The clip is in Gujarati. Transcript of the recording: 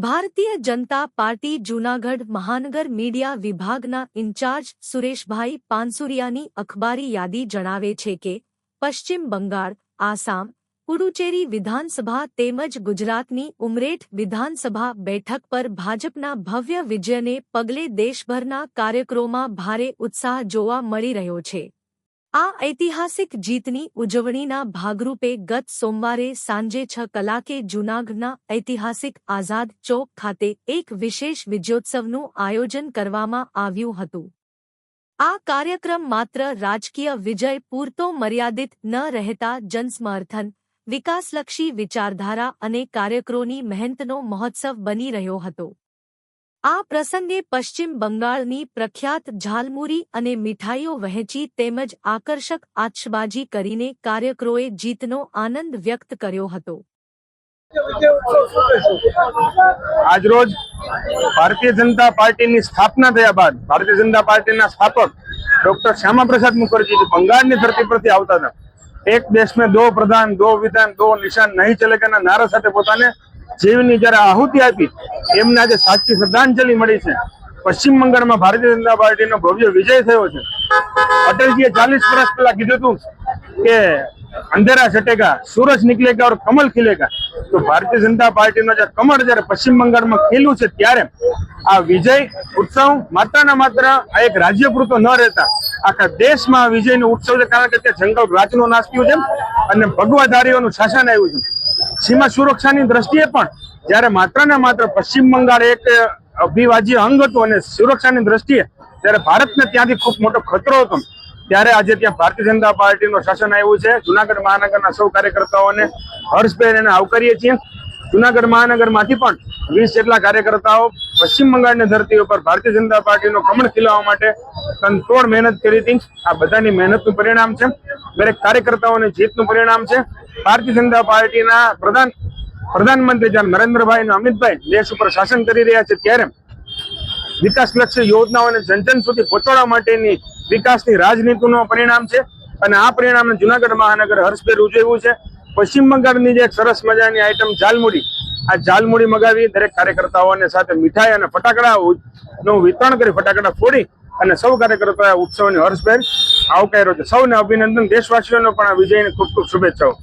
ભારતીય જનતા પાર્ટી જૂનાગઢ મહાનગર મીડિયા વિભાગના ઇન્ચાર્જ સુરેશભાઈ પાનસુરિયાની અખબારી યાદી જણાવે છે કે પશ્ચિમ બંગાળ, આસામ, પુડુચેરી વિધાનસભા તેમજ ગુજરાતની ઉમરેઠ વિધાનસભા બેઠક પર ભાજપના ભવ્ય વિજયને પગલે દેશભરના કાર્યકરોમાં ભારે ઉત્સાહ જોવા મળી રહ્યો છે। આ ઐતિહાસિક જીતની ઉજવણીના ભાગરૂપે ગત સોમવારે સાંજે 6 કલાકે જૂનાગઢના ઐતિહાસિક આઝાદ ચોક ખાતે એક વિશેષ વિજયોત્સવનું આયોજન કરવામાં આવ્યું હતું। આ કાર્યક્રમ માત્ર રાજકીય વિજય પૂરતો મર્યાદિત ન રહેતા જનસમર્થન, વિકાસલક્ષી વિચારધારા અને કાર્યકરોની મહેનતનો મહોત્સવ બની રહ્યો હતો। આ પ્રસંગે પશ્ચિમ બંગાળની પ્રખ્યાત ઝાલમુરી અને મીઠાઈઓ વહેંચી તેમજ આકર્ષક આતશબાજી કરીને કાર્યકરોએ જીતનો આનંદ વ્યક્ત કર્યો હતો। આજરોજ ભારતીય જનતા પાર્ટીની સ્થાપના થયા બાદ ભારતીય જનતા પાર્ટીના સ્થાપક ડોક્ટર શ્યામા પ્રસાદ મુખર્જી બંગાળની ધરતી પરથી આવતા હતા। એક દેશ में 2 प्रधान 2 विधान 2 निशान नहीं चलेगा नारा સાથે પોતાને જીવની જયારે આહુતિ આપી એમને આજે સાચી શ્રદ્ધાંજલિ મળી છે। પશ્ચિમ બંગાળમાં ભારતીય જનતા પાર્ટીનો ભવ્ય વિજય થયો છે। અટલજીએ 40 વર્ષ પહેલા કીધું હતું કે અંધેરા છટેગા, સૂરજ નિકલેગા और कमल खिलेगा। તો ભારતીય જનતા પાર્ટીનો જે કમળ જયારે પશ્ચિમ બંગાળમાં ખીલ્યું છે ત્યારે આ વિજય ઉત્સવ માત્ર ને માત્ર આ એક રાજ્ય પૂરતો ન રહેતા આખા દેશમાં વિજયનો ઉત્સવ છે। કારણ કે તે જંગલ રાજનો નાશ થયો છે અને ભગવાધારીઓનું શાસન આવ્યું છે। સીમા સુરક્ષાની દ્રષ્ટિએ પણ જ્યારે માત્ર ને માત્ર પશ્ચિમ બંગાળ એક અવિભાજ્ય અંગ હતું અને સુરક્ષાની દ્રષ્ટિએ ત્યારે ભારતને ત્યાંથી ખૂબ મોટો ખતરો હતો ત્યારે આજે ત્યાં ભારતીય જનતા પાર્ટીનું શાસન આવ્યું છે। જૂનાગઢ મહાનગરના સૌ કાર્યકર્તાઓને હર્ષભેર એને આવકારીએ છીએ। જૂનાગઢ મહાનગરમાંથી પણ 20 જેટલા કાર્યકર્તાઓ પશ્ચિમ બંગાળની ધરતી ઉપર ભારતીય જનતા પાર્ટીનો કમળ ખીલવવા માટે તનતોડ મહેનત કરી હતી। આ બધાની મહેનતનું પરિણામ છે, દરેક કાર્યકર્તાઓની જીતનું પરિણામ છે। ભારતીય જનતા પાર્ટીના પ્રધાનમંત્રી જ્યારે નરેન્દ્રભાઈ અને અમિતભાઈ દેશ ઉપર શાસન કરી રહ્યા છે ત્યારે વિકાસલક્ષી યોજનાઓને જન સુધી પહોંચાડવા માટેની વિકાસની રાજનીતિનું પરિણામ છે અને આ પરિણામને જૂનાગઢ મહાનગર હર્ષભેર ઉજવ્યું છે। પશ્ચિમ બંગાળની જે એક સરસ મજાની આઈટમ ઝાલમુડી, આ ઝાલમુડી મગાવી દરેક કાર્યકર્તાઓને સાથે મીઠાઈ અને ફટાકડાનું વિતરણ કરી ફટાકડા ફોડી અને સૌ કાર્યકર્તાઓએ ઉત્સવની હર્ષભેર આવકાર્યો છે। સૌને અભિનંદન, દેશવાસીઓને પણ આ વિજયની ખૂબ ખૂબ શુભેચ્છાઓ।